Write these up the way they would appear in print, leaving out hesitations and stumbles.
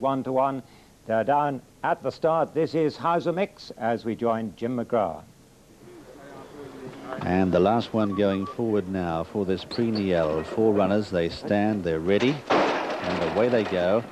1-1. They're down at the start. This is Hauser Mix as we join Jim McGrath. And the last one going forward now for this Pre-Niel. 4 runners, they stand, they're ready, and away they go.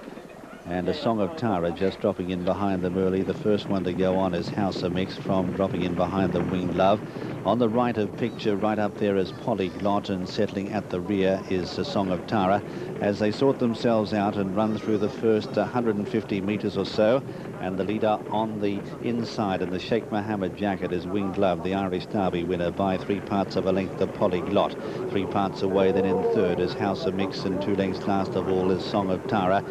And a Song of Tara just dropping in behind them early. The first one to go on is Hauser Mix from dropping in behind the Winged Love. On the right of picture, right up there is Polyglot, and settling at the rear is a Song of Tara as they sort themselves out and run through the first 150 metres or so. And the leader on the inside in the Sheikh Mohammed jacket is Winged Love, the Irish Derby winner, by 3 parts of a length to Polyglot. 3 parts away, then in third is Hauser Mix, and 2 lengths last of all is Song of Tara.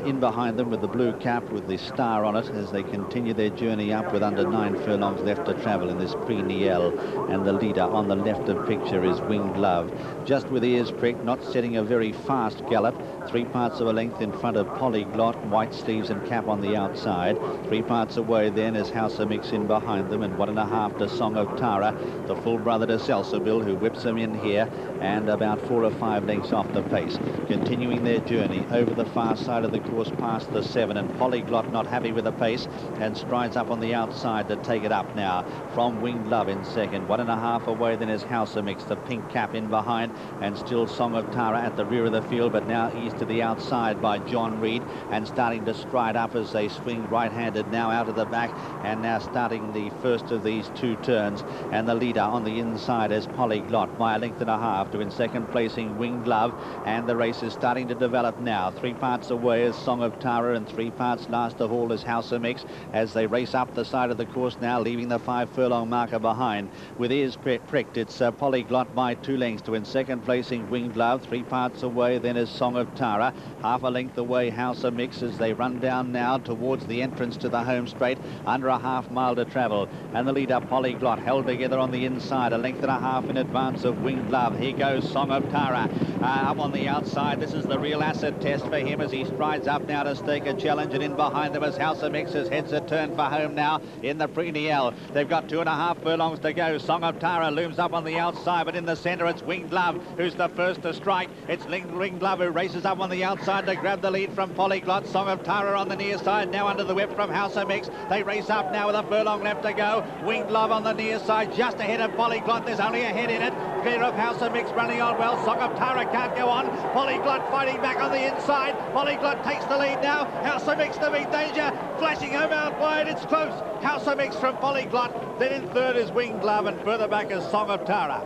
In behind them with the blue cap with the star on it as they continue their journey up with under 9 furlongs left to travel in this Pre-Niel. And the leader on the left of picture is Winged Love, just with ears pricked, not setting a very fast gallop. 3 parts of a length in front of Polyglot, white sleeves and cap on the outside. 3 parts away then is Hauser Mix in behind them, and 1.5 to Song of Tara, the full brother to Salsabil, who whips them in here, and about 4 or 5 lengths off the pace. Continuing their journey over the far side of the course past the 7, and Polyglot not happy with the pace and strides up on the outside to take it up now from Winged Love in second. 1.5 away then is Hauser Mix, the pink cap in behind, and still Song of Tara at the rear of the field, but now eased to the outside by John Reed and starting to stride up as they swing right-handed now out of the back, and now starting the first of these 2 turns. And the leader on the inside is Polyglot by 1.5 to in second placing Winged Love, and the race is starting to develop now. 3 parts away is Song of Tara, and 3 parts last of all is Hauser Mix as they race up the side of the course now, leaving the 5 furlong marker behind. With ears pricked, it's Polyglot by 2 lengths to in second placing Winged Love. 3 parts away then is Song of Tara. Half a length away Hauser Mix as they run down now towards the entrance to the home straight, under a half mile to travel. And the leader Polyglot held together on the inside, 1.5 lengths in advance of Winged Love. Here goes Song of Tara up on the outside. This is the real acid test for him as he strides up now to stake a challenge, and in behind them is Hauser Mix as heads are turned for home now in the Pre-Niel. They've got 2.5 furlongs to go. Song of Tara looms up on the outside, but in the centre it's Winged Love who's the first to strike. It's Winged Love who races up on the outside to grab the lead from Polyglot. Song of Tara on the near side now under the whip from Hauser Mix. They race up now with a furlong left to go. Winged Love on the near side just ahead of Polyglot. There's only a head in it. Clear of Hauser Mix running on well. Song of Tara can't go on. Polyglot fighting back on the inside. Polyglot takes the lead now. Hauser Mix to big danger. Flashing home out wide. It's close. Hauser Mix from Polyglot. Then in third is Winged Love, and further back is Song of Tara.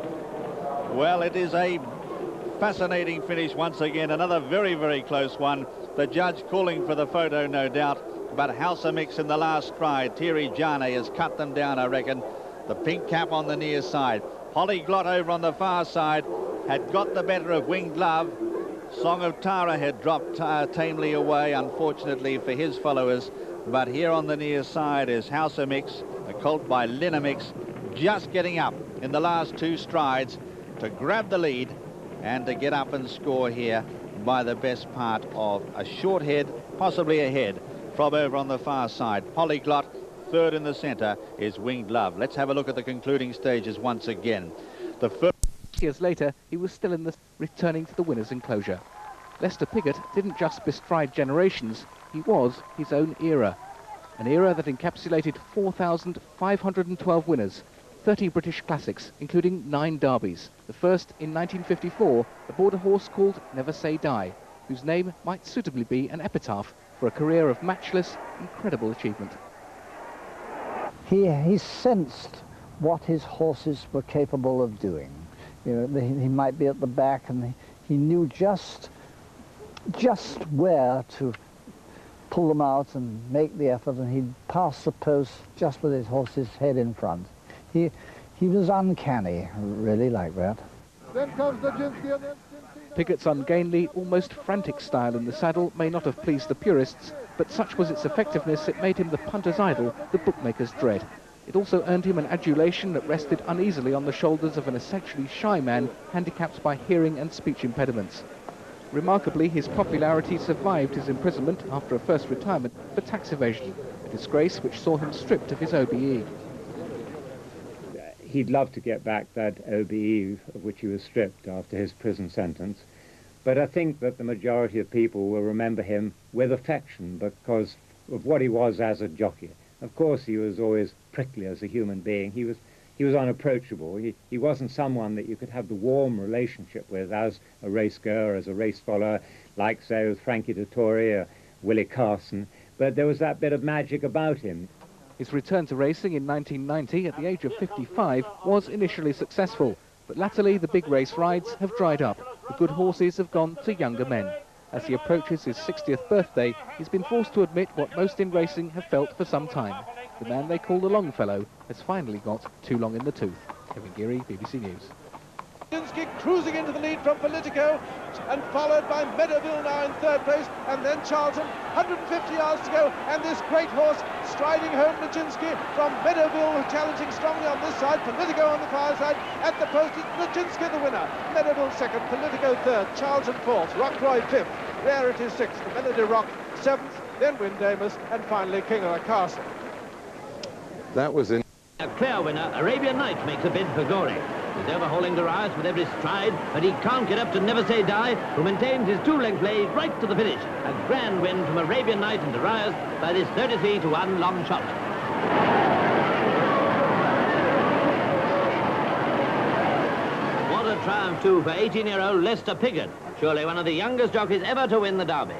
Well, it is a fascinating finish once again. Another very, very close one. The judge calling for the photo, no doubt. But Hauser Mix in the last stride. Thierry Jane has cut them down, I reckon. The pink cap on the near side. Polyglot over on the far side had got the better of Winged Love. Song of Tara had dropped tamely away, unfortunately for his followers. But here on the near side is Hauser Mix, a colt by Linamix, just getting up in the last 2 strides to grab the lead and to get up and score here by the best part of a short head, possibly a head, from over on the far side. Polyglot, third in the centre, is Winged Love. Let's have a look at the concluding stages once again. The first years later, he was still in the returning to the winner's enclosure. Lester Piggott didn't just bestride generations, he was his own era. An era that encapsulated 4,512 winners, 30 British classics, including 9 derbies. The first in 1954 aboard a horse called Never Say Die, whose name might suitably be an epitaph for a career of matchless, incredible achievement. He sensed what his horses were capable of doing. You know, he might be at the back, and he knew just where to pull them out and make the effort, and he'd pass the post just with his horse's head in front. He was uncanny, really, like that. Then comes the Piggott's ungainly, almost frantic style in the saddle may not have pleased the purists, but such was its effectiveness it made him the punter's idol, the bookmaker's dread. It also earned him an adulation that rested uneasily on the shoulders of an essentially shy man handicapped by hearing and speech impediments. Remarkably, his popularity survived his imprisonment after a first retirement for tax evasion, a disgrace which saw him stripped of his OBE. He'd love to get back that OBE of which he was stripped after his prison sentence, But I think that the majority of people will remember him with affection because of what he was as a jockey. Of course, he was always prickly as a human being. He was unapproachable. He wasn't someone that you could have the warm relationship with as a racegoer, as a race follower, like, say, with Frankie Dettori or Willie Carson. But there was that bit of magic about him. His return to racing in 1990 at the age of 55 was initially successful, but latterly the big race rides have dried up. The good horses have gone to younger men. As he approaches his 60th birthday, he's been forced to admit what most in racing have felt for some time. The man they call the Longfellow has finally got too long in the tooth. Kevin Geary, BBC News. Cruising into the lead from Politico and followed by Meadowville now in third place, and then Charlton, 150 yards to go, and this great horse striding home Nijinsky from Meadowville, challenging strongly on this side, Politico on the far side. At the post is Nijinsky the winner, Meadowville second, Politico third, Charlton fourth, Rockroy fifth, Rarity sixth, Melody Rock seventh, then Windamus, and finally King of the Castle. That was in. A clear winner, Arabian Night makes a bid for glory. He's overhauling Darius with every stride, but he can't get up to Never Say Die, who maintains his two-leg play right to the finish. A grand win from Arabian Night and Darius by this 33-1 long shot. What a triumph, too, for 18-year-old Lester Piggott, surely one of the youngest jockeys ever to win the Derby.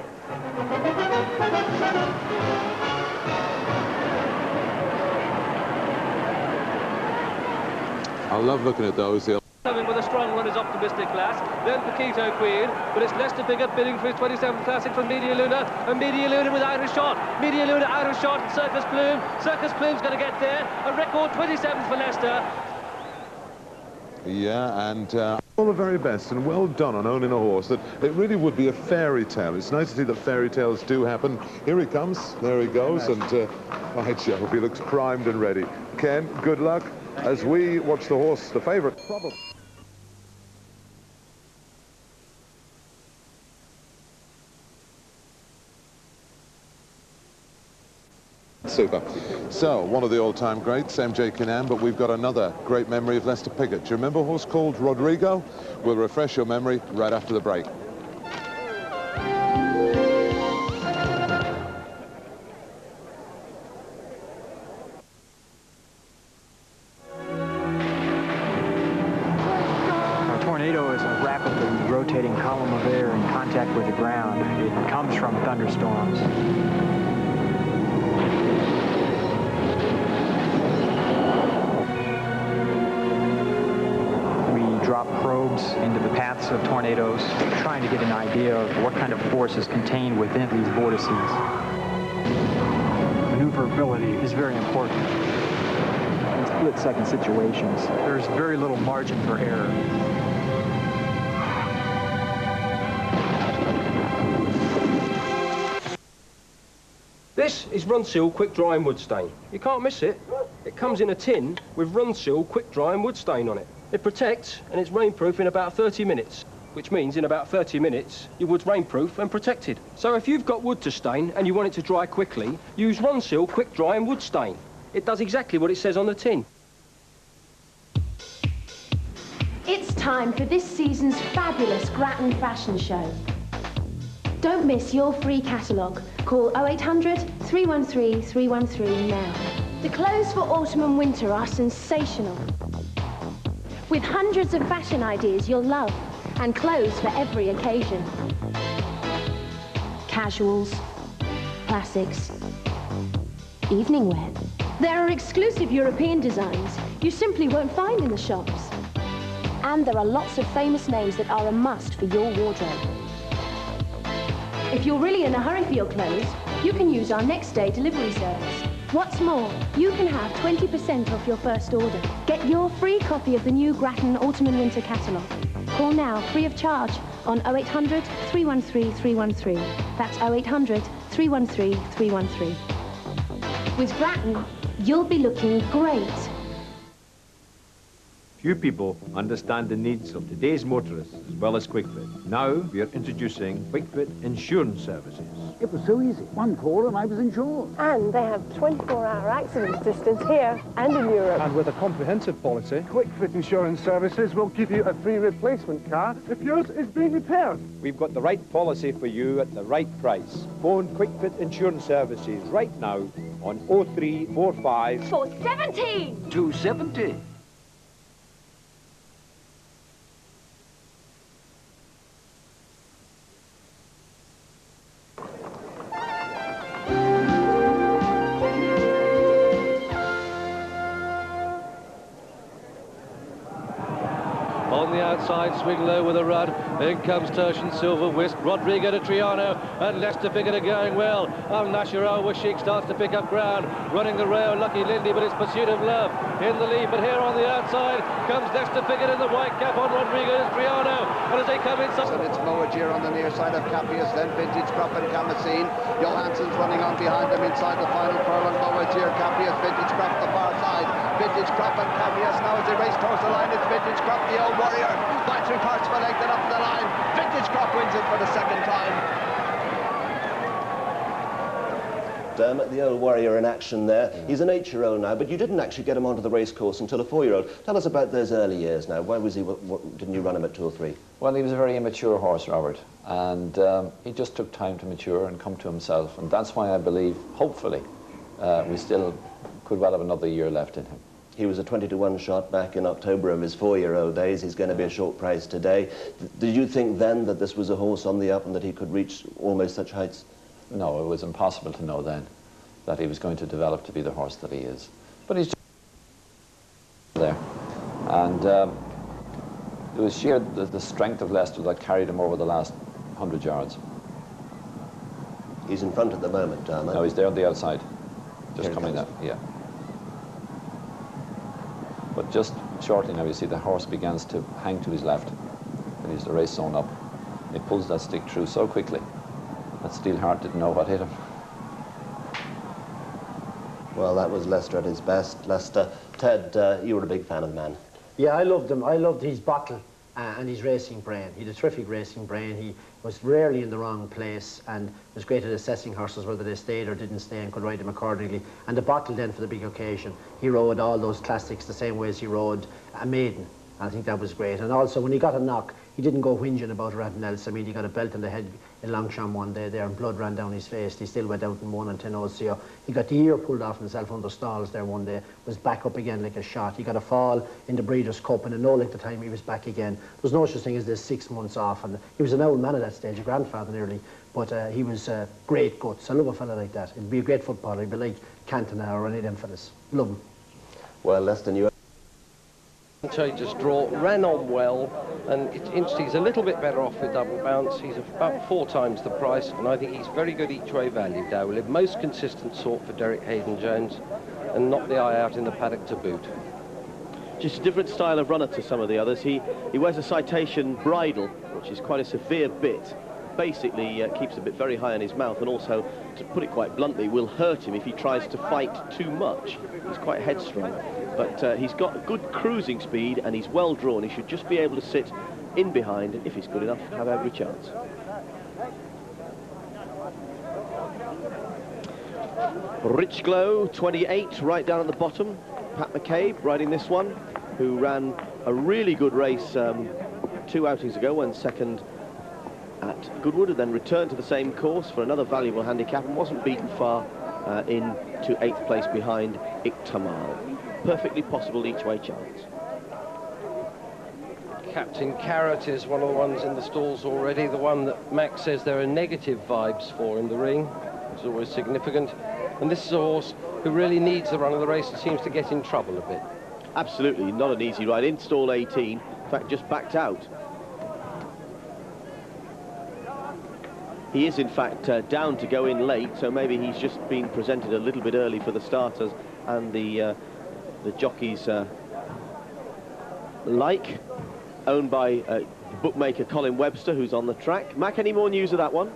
I love looking at those. Coming with a strong run is Optimistic Class, then Paquito Queen, but it's Lester Piggott bidding for his 27th Classic from Media Luna, and Media Luna with Irish Shot, Media Luna, Irish Shot, and Circus Plume. Circus Plume's going to get there, a record 27th for Lester. Yeah, and all the very best, and well done on owning a horse that it really would be a fairy tale. It's nice to see that fairy tales do happen. Here he comes, there he goes, and by Jove, he looks primed and ready. Ken, good luck as we watch the horse, the favourite, probably. Super. So, one of the all-time greats, MJ Kinnan, but we've got another great memory of Lester Piggott. Do you remember a horse called Rodrigo? We'll refresh your memory right after the break. A tornado is a rapidly rotating column of air in contact with the ground. It comes from thunderstorms. Drop probes into the paths of tornadoes, trying to get an idea of what kind of force is contained within these vortices. Maneuverability is very important. In split-second situations, there's very little margin for error. This is Runseal Quick Drying Wood Stain. You can't miss it. It comes in a tin with Runseal Quick Drying Wood Stain on it. It protects and it's rainproof in about 30 minutes, which means in about 30 minutes your wood's rainproof and protected. So if you've got wood to stain and you want it to dry quickly, use Runseal Quick Drying Wood Stain. It does exactly what it says on the tin. It's time for this season's fabulous Grattan Fashion Show. Don't miss your free catalogue. Call 0800 313 313 now. The clothes for autumn and winter are sensational, with hundreds of fashion ideas you'll love, and clothes for every occasion. Casuals, classics, evening wear. There are exclusive European designs you simply won't find in the shops. And there are lots of famous names that are a must for your wardrobe. If you're really in a hurry for your clothes, you can use our next day delivery service. What's more, you can have 20% off your first order. Get your free copy of the new Grattan Autumn and Winter catalogue. Call now, free of charge, on 0800 313 313. That's 0800 313 313. With Grattan, you'll be looking great. Few people understand the needs of today's motorists as well as QuickFit. Now we are introducing QuickFit Insurance Services. It was so easy. One call and I was insured. And they have 24-hour accident assistance here and in Europe. And with a comprehensive policy, QuickFit Insurance Services will give you a free replacement car if yours is being repaired. We've got the right policy for you at the right price. Phone QuickFit Insurance Services right now on 0345 417 270. On the outside, swing low with a run. In comes Tertian Silver, Whisk, Rodrigo to Triano, and Leicester Pickett are going well. Al-Nashir Al-Washik starts to pick up ground, running the rail, Lucky Lindy, but it's Pursuit of Love in the lead. But here on the outside comes Leicester Pickett in the white cap on Rodrigo to Triano, and as they come inside... And it's Moadir on the near side of Cappius, then Vintage Crop and Camasine. Johansson's running on behind them inside the final furlong. Moadir, Cappius, Vintage Crop the far side. Vintage Crop and Cappius now as they race towards the line. It's Vintage Crop, the old warrior, by 3 parts of a length and up the line. Vintage Crop wins it for the second time. The old warrior in action there. He's an 8-year-old now, but you didn't actually get him onto the race course until a 4-year-old. Tell us about those early years now. Why was he? Didn't you run him at 2 or 3? Well, he was a very immature horse, Robert, and he just took time to mature and come to himself, and that's why I believe, hopefully, we still could well have another year left in him. He was a 20-to-1 shot back in October of his 4-year-old days. He's going to be a short price today. Did you think then that this was a horse on the up and that he could reach almost such heights? No, it was impossible to know then that he was going to develop to be the horse that he is. But he's just there. And it was sheer the strength of Leicester that carried him over the last 100 yards. He's in front at the moment, No, he's there on the outside. Just coming up, yeah. But just shortly now, you see the horse begins to hang to his left, and he's the race zone up. He pulls that stick through so quickly that Steelheart didn't know what hit him. Well, that was Leicester at his best. Leicester, Ted, you were a big fan of the man. Yeah, I loved him. I loved his bottle and his racing brain. He had a terrific racing brain. He was rarely in the wrong place and was great at assessing horses whether they stayed or didn't stay and could ride them accordingly. And the bottle then for the big occasion. He rode all those classics the same way as he rode a maiden. I think that was great. And also when he got a knock, he didn't go whinging about or anything else. I mean, he got a belt on the head in Longchamp one day there and blood ran down his face. He still went out and won on 10 OCO. He got the ear pulled off himself under stalls there one day, was back up again like a shot. He got a fall in the Breeders' Cup and in no length of time he was back again. There was no such thing as this 6 months off. And he was an old man at that stage, a grandfather nearly. But he was great guts. I love a fella like that. He'd be a great footballer. He'd be like Cantona or any of them fellas. Love him. Well, Leston, you... Changes draw, ran on well, and it's interesting, he's a little bit better off with double bounce. He's about 4 times the price, and I think he's very good each way value, Dowley. Most consistent sort for Derek Hayden-Jones, and knocked the eye out in the paddock to boot. Just a different style of runner to some of the others. He wears a citation bridle, which is quite a severe bit. Basically keeps the bit very high in his mouth, and also, to put it quite bluntly, will hurt him if he tries to fight too much. He's quite headstrong, but he's got good cruising speed and he's well drawn. He should just be able to sit in behind, and if he's good enough, have every chance. Rich Glow, 28, right down at the bottom. Pat McCabe riding this one, who ran a really good race 2 outings ago, went second at Goodwood and then returned to the same course for another valuable handicap and wasn't beaten far into 8th place behind Iktamal. Perfectly possible each way chance. Captain Carrot is one of the ones in the stalls already, the one that Max says there are negative vibes for in the ring, which is always significant. And this is a horse who really needs the run of the race and seems to get in trouble a bit. Absolutely, not an easy ride. In stall 18, in fact, just backed out. He is, in fact, down to go in late, so maybe he's just been presented a little bit early for the starters and the jockeys owned by bookmaker Colin Webster, who's on the track. Mac, any more news of that one?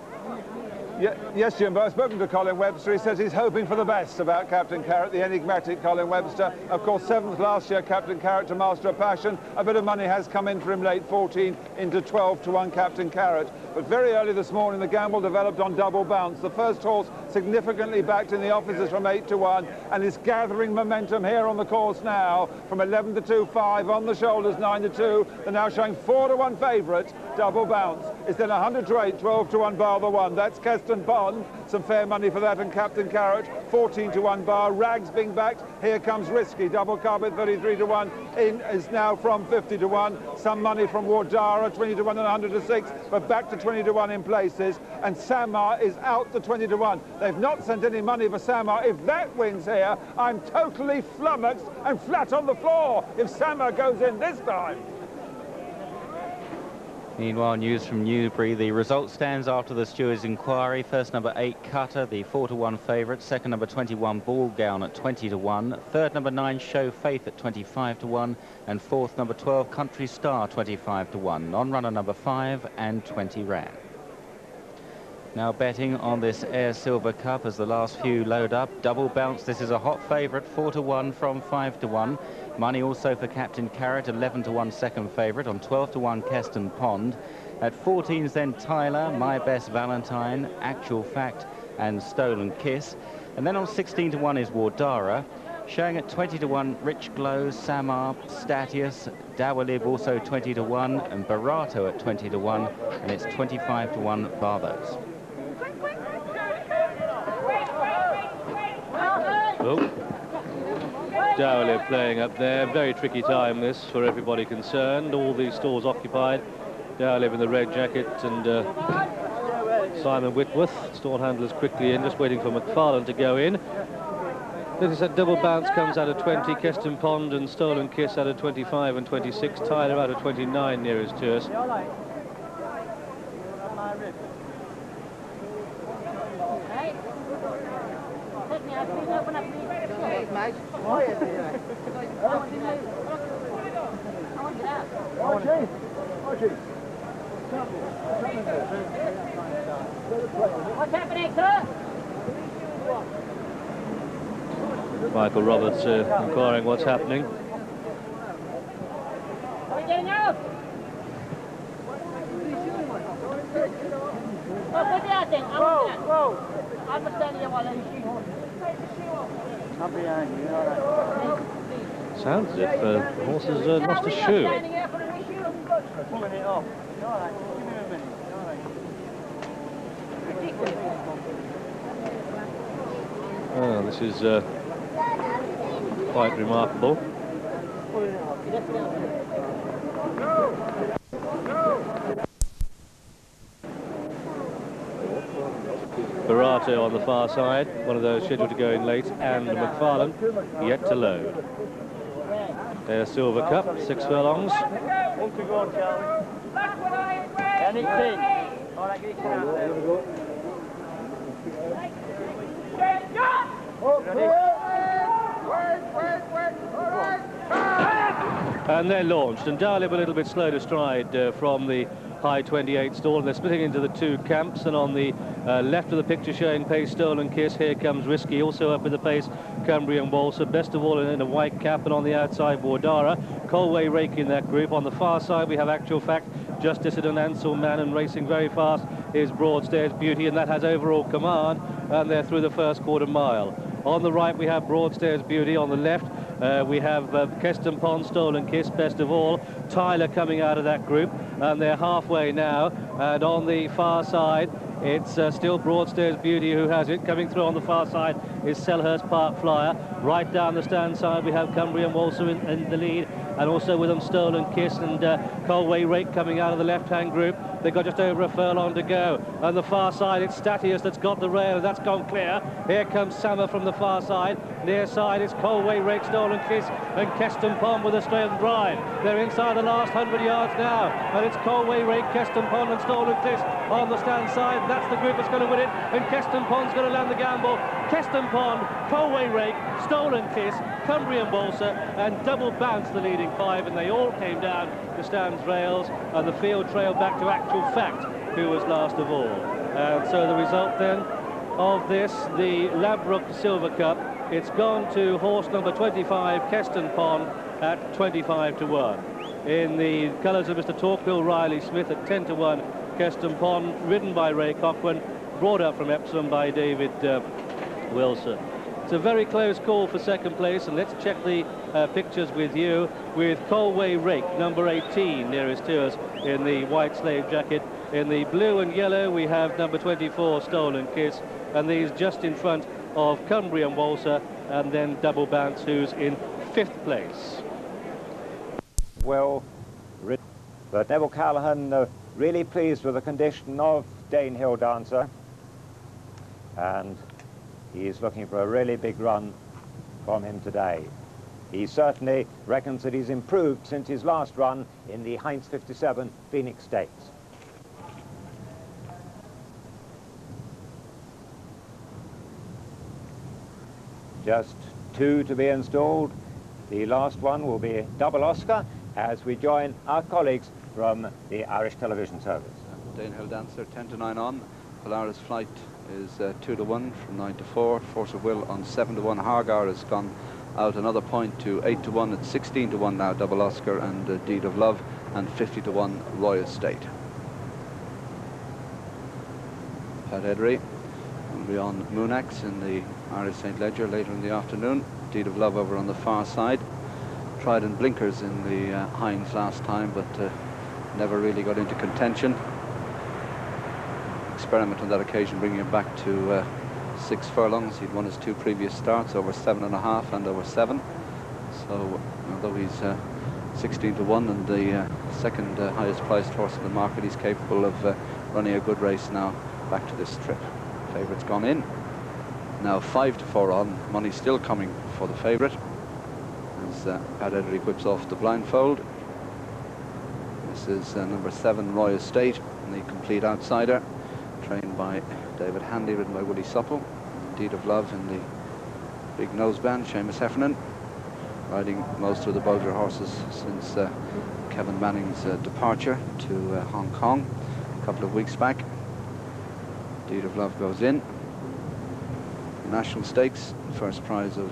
Yes, Jimbo, I've spoken to Colin Webster. He says he's hoping for the best about Captain Carrot, the enigmatic Colin Webster. Of course, 7th last year, Captain Carrot to Master of Passion. A bit of money has come in for him late, 14 into 12 to 1 Captain Carrot. But very early this morning, the gamble developed on Double Bounce. The first horse significantly backed in the offices from 8 to 1 and is gathering momentum here on the course now from 11 to 2, 5 on the shoulders, 9 to 2. They're now showing 4 to 1 favourite. Double Bounce is then 100 to 8, 12 to 1 bar the 1. That's Keston Pond. Some fair money for that, and Captain Carrot 14 to 1 bar. Rags being backed. Here comes Risky. Double Carpet 33 to 1. In is now from 50 to 1. Some money from Wardara 20 to 1 and 100 to 6, but back to 20 to 1 in places. And Samar is out to 20 to 1. They've not sent any money for Samar. If that wins here, I'm totally flummoxed and flat on the floor if Samar goes in this time. Meanwhile, news from Newbury. The result stands after the steward's inquiry. First number 8 Cutter, the 4 to 1 favourite. Second number 21 Ball Gown at 20 to 1. Third number 9 Show Faith at 25 to 1. And fourth number 12 Country Star 25 to 1. Non-runner number 5 and 20 ran. Now betting on this Air Silver Cup as the last few load up. Double Bounce, this is a hot favourite, 4 to 1 from 5 to 1. Money also for Captain Carrot, 11 to 1 second favourite. On 12 to 1 Keston Pond. At 14s then Tyler, My Best Valentine, Actual Fact and Stolen Kiss. And then on 16 to 1 is Wardara. Showing at 20 to 1 Rich Glow, Samar, Statius, Dawalib also 20 to 1 and Barato at 20 to 1, and it's 25 to 1 Barbados. Oh. Dowley playing up there. Very tricky time this for everybody concerned. All these stalls occupied. Dowley in the red jacket and Simon Whitworth. Stall handlers quickly in, just waiting for McFarlane to go in. Then it's that Double Bounce comes out of 20. Keston Pond and Stolen Kiss out of 25 and 26. Tyler out of 29 nearest to us. What's happening, sir? Michael Roberts inquiring what's happening. Are we getting out? I'm standing here while I'm behind you, all right. Sounds as if the horse has lost a shoe. Pulling it off. All right, give me a minute. All right. Oh, this is quite remarkable. Barato on the far side, one of those scheduled to go in late, and McFarlane yet to load. Their Silver Cup, 6 furlongs. One to go, Charlie. Anything. All right, get it out there. And they're launched, and Darlip a little bit slow to stride from the high 28 stall, and they're splitting into the two camps. And on the left of the picture showing pace Stolen Kiss, here comes Risky, also up with the pace Cumbrian Walser, best of all in a white cap, and on the outside Wardara. Colway Rake in that group. On the far side we have Actual Fact, Justice and Ansel Man, and racing very fast is Broadstairs Beauty, and that has overall command, and they're through the first quarter mile. On the right we have Broadstairs Beauty. On the left we have Keston Pond, Stolen Kiss, best of all. Tyler coming out of that group, and they're halfway now. And on the far side it's still Broadstairs Beauty who has it. Coming through on the far side is Selhurst Park Flyer. Right down the stand side we have Cumbrian Walser in the lead, and also with them Stolen Kiss and Colway Rake coming out of the left-hand group. They've got just over a furlong to go. On the far side it's Statius that's got the rail, and that's gone clear. Here comes Sammer from the far side. Near side it's Colway Rake, Stolen Kiss and Keston Pond with a straight drive. They're inside the last 100 yards now, and it's Colway Rake, Keston Pond and Stolen Kiss on the stand side. That's the group that's going to win it, and Keston Pond's going to land the gamble. Keston Pond, Colway Rake, Stolen Kiss, Cumbrian Walser and Double Bounce the leading 5, and they all came down the stand's rails, and the field trailed back to Actual Fact, who was last of all. And so the result then of this, the Ladbroke Silver Cup, it's gone to horse number 25, Keston Pond, at 25 to 1. In the colours of Mr. Torquil Riley Smith at 10 to 1, Keston Pond, ridden by Ray Cochran, brought up from Epsom by David Wilson. It's a very close call for second place, and let's check the pictures with you, with Colway Rake, number 18, nearest to us in the white slave jacket. In the blue and yellow, we have number 24, Stolen Kiss, and these just in front of Cumbrian Walser, and then Double Bounce, who's in 5th place. Well, but Neville Callahan really pleased with the condition of Danehill Dancer, and he's looking for a really big run from him today. He certainly reckons that he's improved since his last run in the Heinz 57 Phoenix Stakes. Just 2 to be installed. The last one will be Double Oscar as we join our colleagues from the Irish Television Service. Danehill Dancer 10 to 9 on. Polaris Flight is 2 to 1 from 9 to 4. Force of Will on 7 to 1. Hargar has gone out another point to 8 to 1. It's 16 to 1 now, Double Oscar and Deed of Love, and 50 to 1 Royal State. Pat Edry will be on Moonax in the Irish St. Leger later in the afternoon. Deed of Love over on the far side. Tried in blinkers in the Heinz last time, but never really got into contention. Experiment on that occasion, bringing him back to 6 furlongs. He'd won his 2 previous starts, over 7.5 and over 7. So although he's 16 to 1 and the second highest priced horse in the market, he's capable of running a good race now back to this trip. Favourite's gone in. Now 5 to 4 on. Money still coming for the favourite as Pat Edry whips off the blindfold. This is number 7, Royal State, the complete outsider, trained by David Handy, ridden by Willie Supple. Deed of Love in the big noseband, Seamus Heffernan, riding most of the Bulger horses since Kevin Manning's departure to Hong Kong a couple of weeks back. Deed of Love goes in. National Stakes, first prize of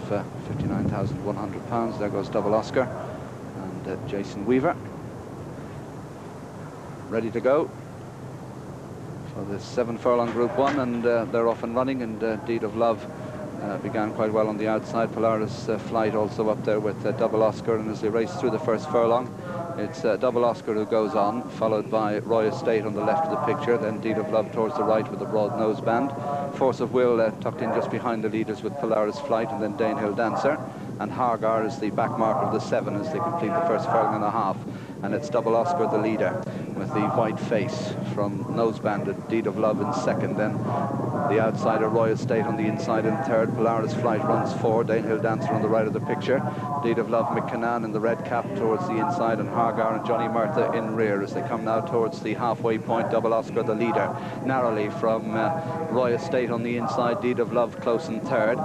£59,100. There goes Double Oscar and Jason Weaver, ready to go for this 7 furlong Group 1, and they're off and running. And Deed of Love began quite well on the outside. Polaris Flight also up there with Double Oscar, and as they race through the first furlong, it's Double Oscar who goes on, followed by Royal State on the left of the picture, then Deed of Love towards the right with a broad noseband. Force of Will tucked in just behind the leaders with Polaris Flight, and then Danehill Dancer. And Hargar is the back mark of the 7 as they complete the first furlong and a half. And it's Double Oscar, the leader, with the white face from nosebanded. Deed of Love in second, then the outsider Royal State on the inside in third. Polaris Flight runs 4, Danehill Dancer on the right of the picture. Deed of Love, McCannan in the red cap towards the inside, and Hargar and Johnny Murtha in rear as they come now towards the halfway point. Double Oscar, the leader, narrowly from Royal State on the inside. Deed of Love close in third,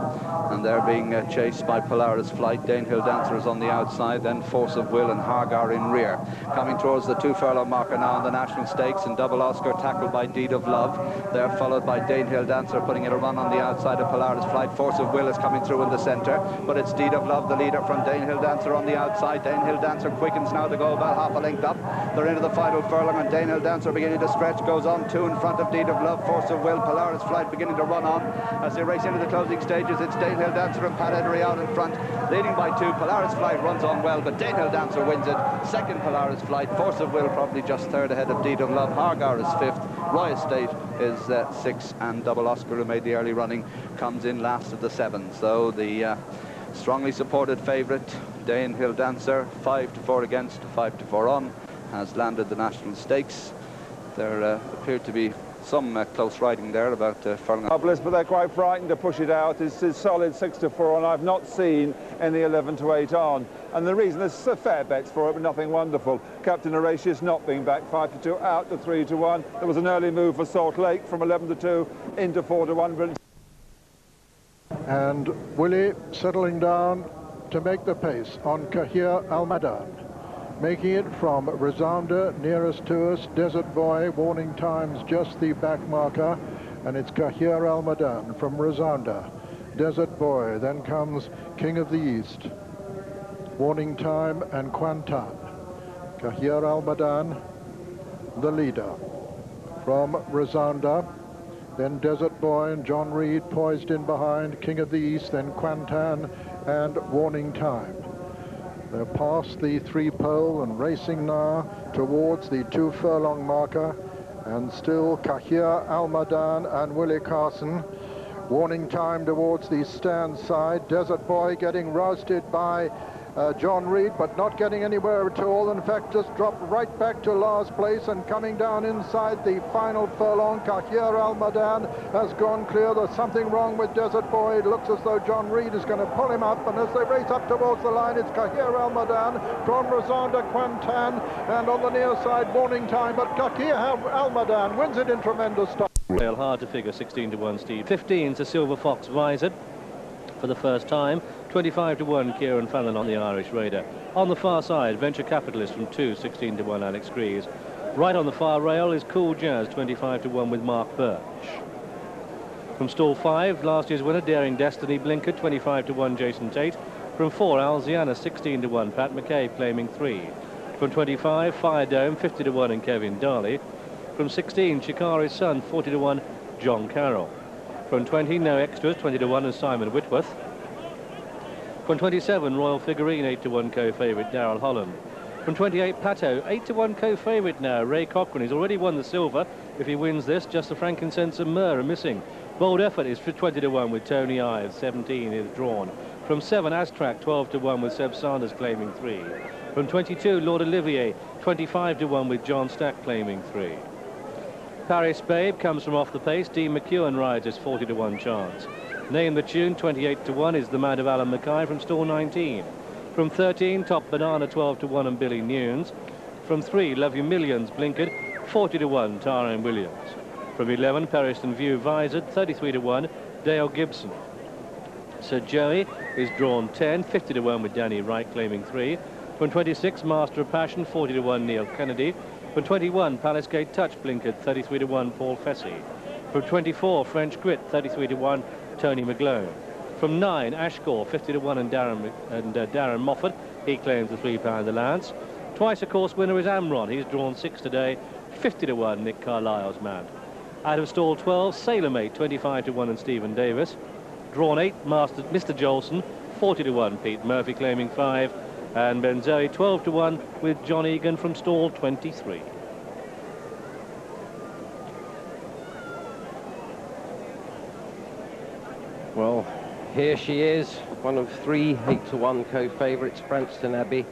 and they're being chased by Polaris Flight. Danehill Dancer is on the outside, then Force of Will and Hargar in rear. Coming towards the 2 furlong marker now on the National Stakes, and Double Oscar tackled by Deed of Love. They're followed by Danehill Dancer putting it a run on the outside of Polaris Flight. Force of Will is coming through in the centre, but it's Deed of Love, the leader, from Danehill Dancer on the outside. Danehill Dancer quickens now to go about half a length up. They're into the final furlong, and Danehill Dancer beginning to stretch, goes on 2 in front of Deed of Love. Force of Will, Polaris Flight beginning to run on as they race into the closing stages. It's Danehill Dancer and Pat Edry out in front, leading by 2. Polaris Flight runs on well, but Danehill Dancer wins it. Second, Polaris Flight. Force of Will probably just third ahead of Deed of Love. Hargar is 5th. Royal State is 6th, and Double Oscar, who made the early running, comes in last of the 7. So the strongly supported favourite, Danehill Dancer, 5 to 4 against, 5 to 4 on, has landed the National Stakes. There appeared to be some close riding there, about furlong. But they're quite frightened to push it out. It's solid 6 to 4 on. I've not seen any 11 to 8 on. And the reason, there's a fair bets for it, but nothing wonderful. Captain Horatius not being back, 5 to 2 out to 3 to 1. There was an early move for Salt Lake from 11 to 2 into 4 to 1. But and Willie settling down to make the pace on Kahir Al Madan. Making it from Resounda, nearest to us, Desert Boy, warning times just the back marker, and it's Kahir Al-Madan from Resounda. Desert Boy, then comes King of the East, warning time, and Quantan. Kahir Al-Madan, the leader. From Resounda, then Desert Boy and John Reed poised in behind, King of the East, then Quantan and warning time. They're past the 3-pole and racing now towards the 2 furlong marker, and still Kahir Al-Madan and Willie Carson. Warning time towards the stand side. Desert Boy getting rousted by John Reed, but not getting anywhere at all. In fact, just dropped right back to last place, and coming down inside the final furlong, Kahir Al-Madan has gone clear. There's something wrong with Desert Boy. It looks as though John Reed is going to pull him up, and as they race up towards the line, it's Kahir Al-Madan from Resounda, Quantan, and on the near side, warning time, but Kahir Al-Madan wins it in tremendous style. Rail hard to figure, 16-1 Steve. 15 to Silver Fox Visored for the first time. 25-1 Kieran Fallon on the Irish Raider. On the far side, Venture Capitalist from 2, 16-1 Alex Greaves. Right on the far rail is Cool Jazz, 25-1 with Mark Birch. From stall 5, last year's winner, Daring Destiny Blinker, 25-1 Jason Tate. From 4, Alziana, 16-1 Pat McKay claiming 3. From 25, Fire Dome, 50-1 and Kevin Darley. From 16, Shikari's Son, 40-1 John Carroll. From 20, No Extras, 20-1 and Simon Whitworth. From 27, Royal Figurine, 8-1 co-favourite Darrell Holland. From 28, Pato, 8-1 co-favourite now, Ray Cochrane. He's already won the silver. If he wins this, just the frankincense and myrrh are missing. Bold Effort is for 20-1 with Tony Ives, 17 is drawn. From 7, Astrac, 12-1 with Seb Sanders claiming 3. From 22, Lord Olivier, 25-1 with John Stack claiming 3. Paris Babe comes from off the pace. Dean McEwen rides his 40-1 chance. Name the Tune, 28-1 is the Mad of Alan Mackay from stall 19. From 13, Top Banana, 12-1 and Billy Nunes. From 3, Love You Millions Blinkered, 40-1 Tyrone Williams. From 11, Periston View Visored, 33-1 Dale Gibson. Sir Joey is drawn 10, 50-1 with Danny Wright claiming 3. From 26, Master of Passion, 40-1 Neil Kennedy. From 21, Palace Gate Touch Blinkered, 33-1 Paul Fessy. From 24, French Grit, 33-1 Tony McGlone. From 9, Ashcore, 50-1 and Darren Moffat. He claims the £3 allowance. Twice a course winner is Amron. He's drawn 6 today, 50-1 Nick Carlisle's man. Out of stall 12, Sailor Mate, 25-1 and Stephen Davis. Drawn 8, Mr. Jolson, 40-1 Pete Murphy claiming 5. And Benzoe 12-1 with John Egan from stall 23. Well, here she is, one of 3 8-1 co-favourites, Branston Abbey.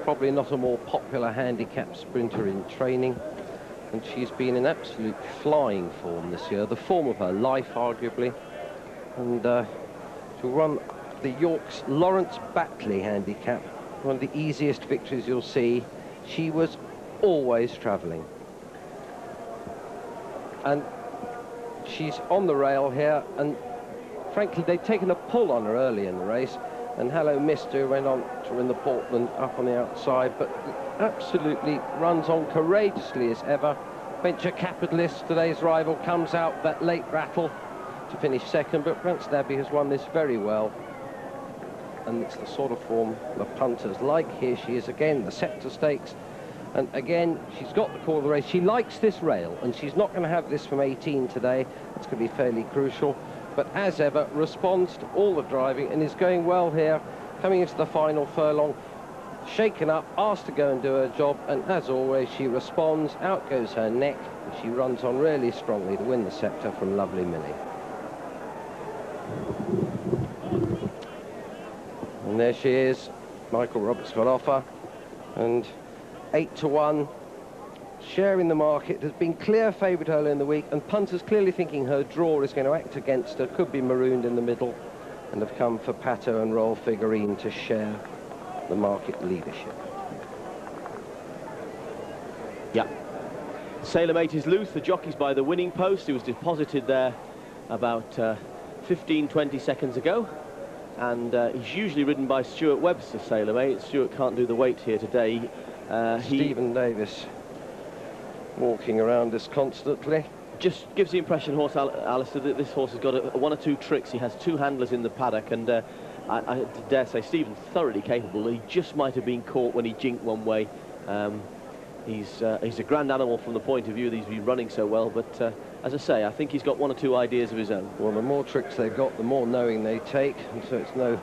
Probably not a more popular handicap sprinter in training, and she's been in absolute flying form this year, the form of her life, arguably. And to run the York's Lawrence Batley handicap, one of the easiest victories you'll see. She was always travelling. And she's on the rail here, and frankly, they'd taken a pull on her early in the race, and Hello Mister went on to win the Portland up on the outside, but absolutely runs on courageously as ever. Venture Capitalist, today's rival, comes out that late rattle to finish second, but Branston Abbey has won this very well. And it's the sort of form the punters like. Here she is again, the Scepter Stakes. And again, she's got the call of the race. She likes this rail, and she's not going to have this from 18 today. That's going to be fairly crucial. But as ever, responds to all the driving and is going well here, coming into the final furlong. Shaken up, asked to go and do her job, and as always, she responds. Out goes her neck, and she runs on really strongly to win the Scepter from Lovely Millie. And there she is, Michael Roberts got offer, and 8-1, sharing the market, has been clear favourite early in the week, and punters clearly thinking her draw is going to act against her, could be marooned in the middle, and have come for Pato and Royal Figurine to share the market leadership. Yeah. Sailor Mate is loose, the jockey's by the winning post. He was deposited there about 15-20 seconds ago. And he's usually ridden by Stuart Webster, Sailor Mate. Stuart can't do the weight here today. Stephen Davis walking around disconsolately. Just gives the impression, Alistair, that this horse has got one or two tricks. He has two handlers in the paddock, and I dare say Stephen's thoroughly capable. He just might have been caught when he jinked one way. He's a grand animal from the point of view that he's been running so well, but as I say, I think he's got one or two ideas of his own. Well, the more tricks they've got, the more knowing they take, and so it's no